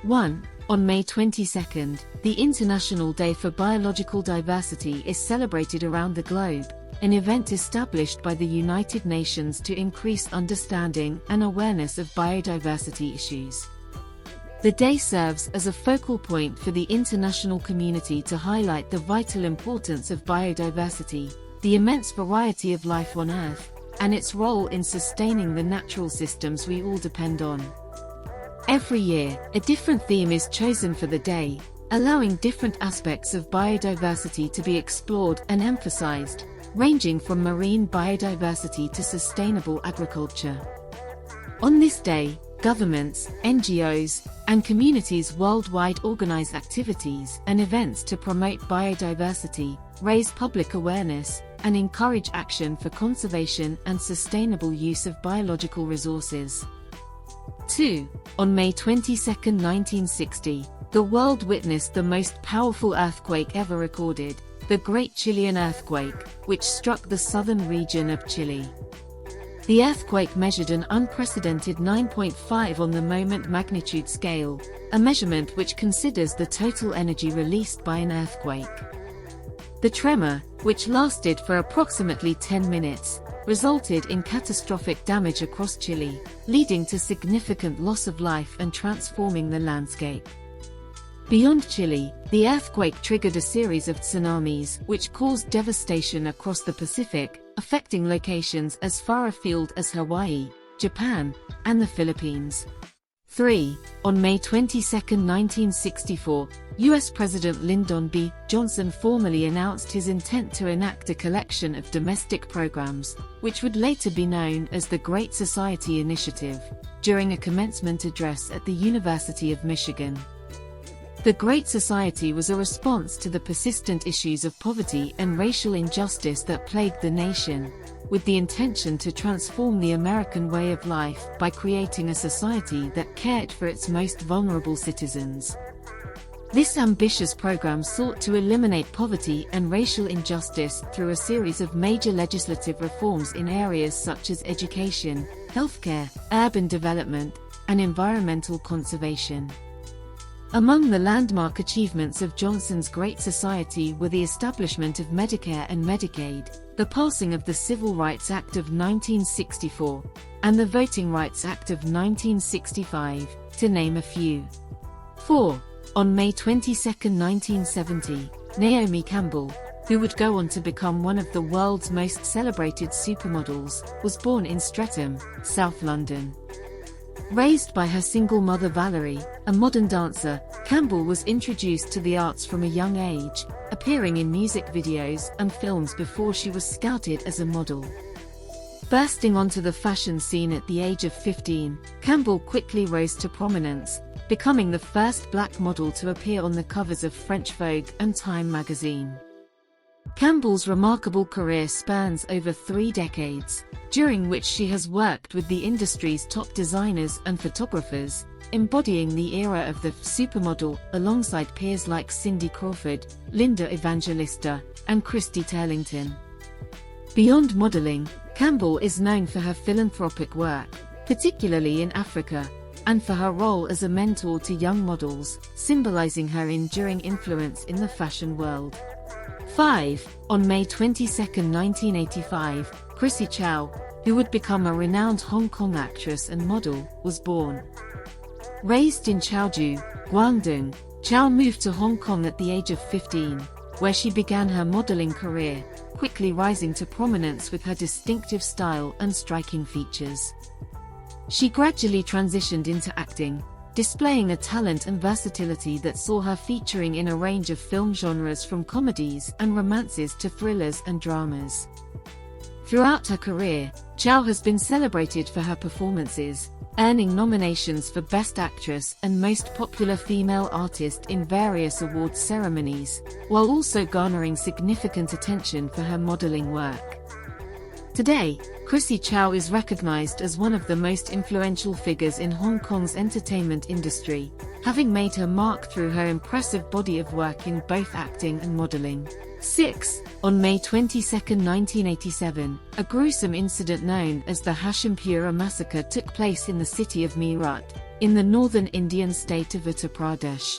1. On May 22nd, the International Day for Biological Diversity is celebrated around the globe, an event established by the United Nations to increase understanding and awareness of biodiversity issues. The day serves as a focal point for the international community to highlight the vital importance of biodiversity, the immense variety of life on Earth, and its role in sustaining the natural systems we all depend on. Every year, a different theme is chosen for the day, allowing different aspects of biodiversity to be explored and emphasized, ranging from marine biodiversity to sustainable agriculture. On this day, governments, NGOs, and communities worldwide organize activities and events to promote biodiversity, raise public awareness, and encourage action for conservation and sustainable use of biological resources. 2. On May 22, 1960, the world witnessed the most powerful earthquake ever recorded, the Great Chilean Earthquake, which struck the southern region of Chile. The earthquake measured an unprecedented 9.5 on the moment magnitude scale, a measurement which considers the total energy released by an earthquake. The tremor, which lasted for approximately 10 minutes, resulted in catastrophic damage across Chile, leading to significant loss of life and transforming the landscape. Beyond Chile, the earthquake triggered a series of tsunamis which caused devastation across the Pacific, affecting locations as far afield as Hawaii, Japan, and the Philippines. 3. On May 22, 1964, U.S. President Lyndon B. Johnson formally announced his intent to enact a collection of domestic programs, which would later be known as the Great Society Initiative, during a commencement address at the University of Michigan. The Great Society was a response to the persistent issues of poverty and racial injustice that plagued the nation, with the intention to transform the American way of life by creating a society that cared for its most vulnerable citizens. This ambitious program sought to eliminate poverty and racial injustice through a series of major legislative reforms in areas such as education, healthcare, urban development, and environmental conservation. Among the landmark achievements of Johnson's Great Society were the establishment of Medicare and Medicaid, the passing of the Civil Rights Act of 1964, and the Voting Rights Act of 1965, to name a few. 4. On May 22, 1970, Naomi Campbell, who would go on to become one of the world's most celebrated supermodels, was born in Streatham, South London. Raised by her single mother Valerie, a modern dancer, Campbell was introduced to the arts from a young age, appearing in music videos and films before she was scouted as a model. Bursting onto the fashion scene at the age of 15, Campbell quickly rose to prominence, becoming the first black model to appear on the covers of French Vogue and Time magazine. Campbell's remarkable career spans over 3 decades, during which she has worked with the industry's top designers and photographers, embodying the era of the supermodel alongside peers like Cindy Crawford, Linda Evangelista, and Christy Turlington. Beyond modeling, Campbell is known for her philanthropic work, particularly in Africa, and for her role as a mentor to young models, symbolizing her enduring influence in the fashion world. 5. On May 22, 1985, Chrissy Chow, who would become a renowned Hong Kong actress and model, was born. Raised in Chaoju, Guangdong, Chow moved to Hong Kong at the age of 15, where she began her modeling career, quickly rising to prominence with her distinctive style and striking features. She gradually transitioned into acting, displaying a talent and versatility that saw her featuring in a range of film genres from comedies and romances to thrillers and dramas. Throughout her career, Chow has been celebrated for her performances, earning nominations for Best Actress and Most Popular Female Artist in various awards ceremonies, while also garnering significant attention for her modeling work. Today, Chrissy Chow is recognized as one of the most influential figures in Hong Kong's entertainment industry, having made her mark through her impressive body of work in both acting and modeling. 6. On May 22, 1987, a gruesome incident known as the Hashimpura Massacre took place in the city of Meerut, in the northern Indian state of Uttar Pradesh.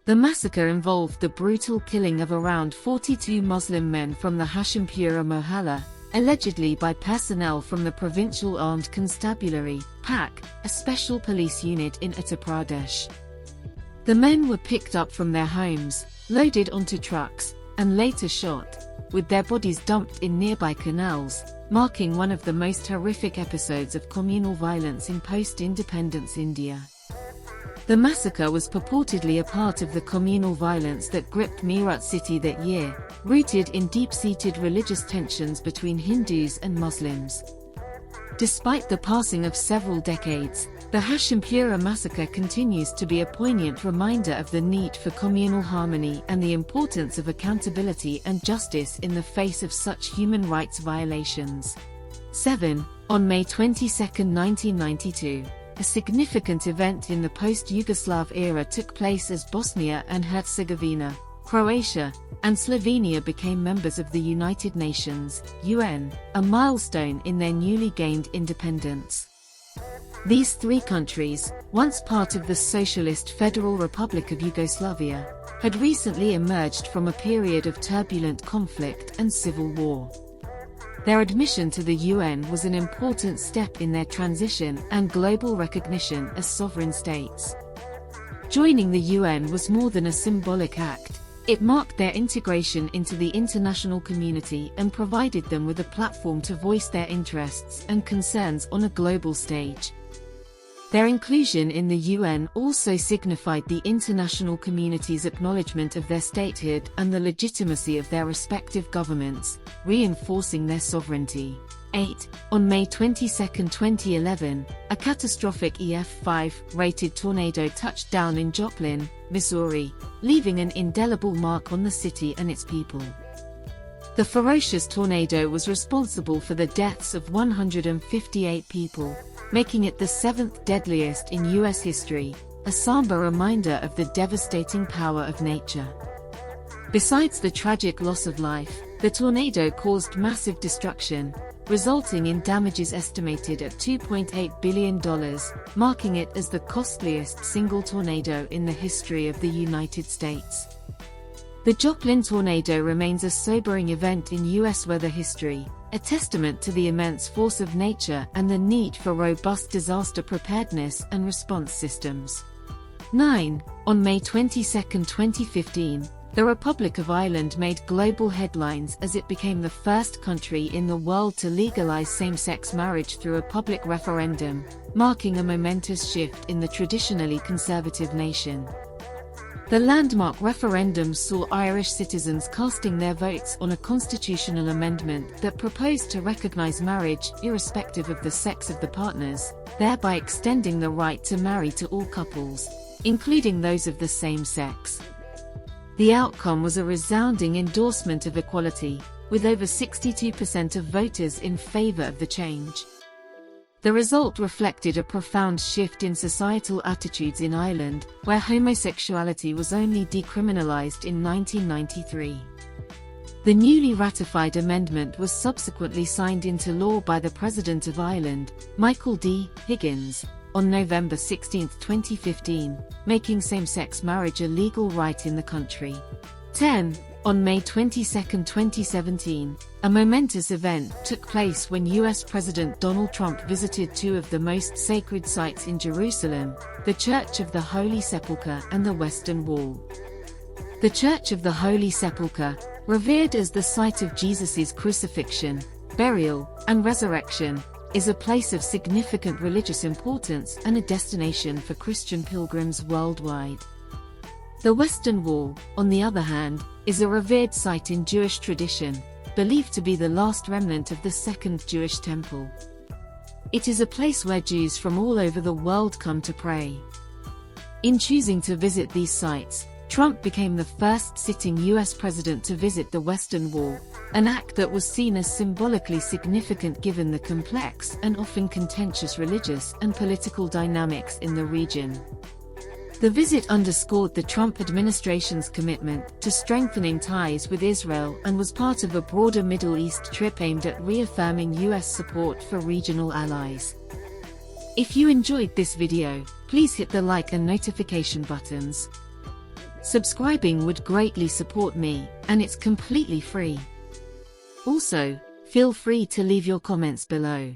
The massacre involved the brutal killing of around 42 Muslim men from the Hashimpura Mohalla, allegedly by personnel from the Provincial Armed Constabulary, PAC, a special police unit in Uttar Pradesh. The men were picked up from their homes, loaded onto trucks, and later shot, with their bodies dumped in nearby canals, marking one of the most horrific episodes of communal violence in post-independence India. The massacre was purportedly a part of the communal violence that gripped Meerut city that year, rooted in deep-seated religious tensions between Hindus and Muslims. Despite the passing of several decades, the Hashimpura massacre continues to be a poignant reminder of the need for communal harmony and the importance of accountability and justice in the face of such human rights violations. 7. On May 22, 1992, a significant event in the post-Yugoslav era took place as Bosnia and Herzegovina, Croatia, and Slovenia became members of the United Nations, UN, a milestone in their newly gained independence. These three countries, once part of the Socialist Federal Republic of Yugoslavia, had recently emerged from a period of turbulent conflict and civil war. Their admission to the UN was an important step in their transition and global recognition as sovereign states. Joining the UN was more than a symbolic act. It marked their integration into the international community and provided them with a platform to voice their interests and concerns on a global stage. Their inclusion in the UN also signified the international community's acknowledgement of their statehood and the legitimacy of their respective governments, reinforcing their sovereignty. 8. On May 22, 2011, a catastrophic EF5-rated tornado touched down in Joplin, Missouri, leaving an indelible mark on the city and its people. The ferocious tornado was responsible for the deaths of 158 people, making it the seventh deadliest in U.S. history, a somber reminder of the devastating power of nature. Besides the tragic loss of life, the tornado caused massive destruction, resulting in damages estimated at $2.8 billion, marking it as the costliest single tornado in the history of the United States. The Joplin tornado remains a sobering event in U.S. weather history, a testament to the immense force of nature and the need for robust disaster preparedness and response systems. 9. On May 22, 2015, the Republic of Ireland made global headlines as it became the first country in the world to legalize same-sex marriage through a public referendum, marking a momentous shift in the traditionally conservative nation. The landmark referendum saw Irish citizens casting their votes on a constitutional amendment that proposed to recognize marriage irrespective of the sex of the partners, thereby extending the right to marry to all couples, including those of the same sex. The outcome was a resounding endorsement of equality, with over 62% of voters in favor of the change. The result reflected a profound shift in societal attitudes in Ireland, where homosexuality was only decriminalized in 1993. The newly ratified amendment was subsequently signed into law by the President of Ireland, Michael D. Higgins, on November 16, 2015, making same-sex marriage a legal right in the country. 10. On May 22, 2017, a momentous event took place when U.S. President Donald Trump visited two of the most sacred sites in Jerusalem, the Church of the Holy Sepulchre and the Western Wall. The Church of the Holy Sepulchre, revered as the site of Jesus' crucifixion, burial, and resurrection, is a place of significant religious importance and a destination for Christian pilgrims worldwide. The Western Wall, on the other hand, is a revered site in Jewish tradition, believed to be the last remnant of the Second Jewish Temple. It is a place where Jews from all over the world come to pray. In choosing to visit these sites, Trump became the first sitting U.S. president to visit the Western Wall, an act that was seen as symbolically significant given the complex and often contentious religious and political dynamics in the region. The visit underscored the Trump administration's commitment to strengthening ties with Israel and was part of a broader Middle East trip aimed at reaffirming U.S. support for regional allies. If you enjoyed this video, Please hit the like and notification buttons. Subscribing would greatly support me, and it's completely free. Also, feel free to leave your comments below.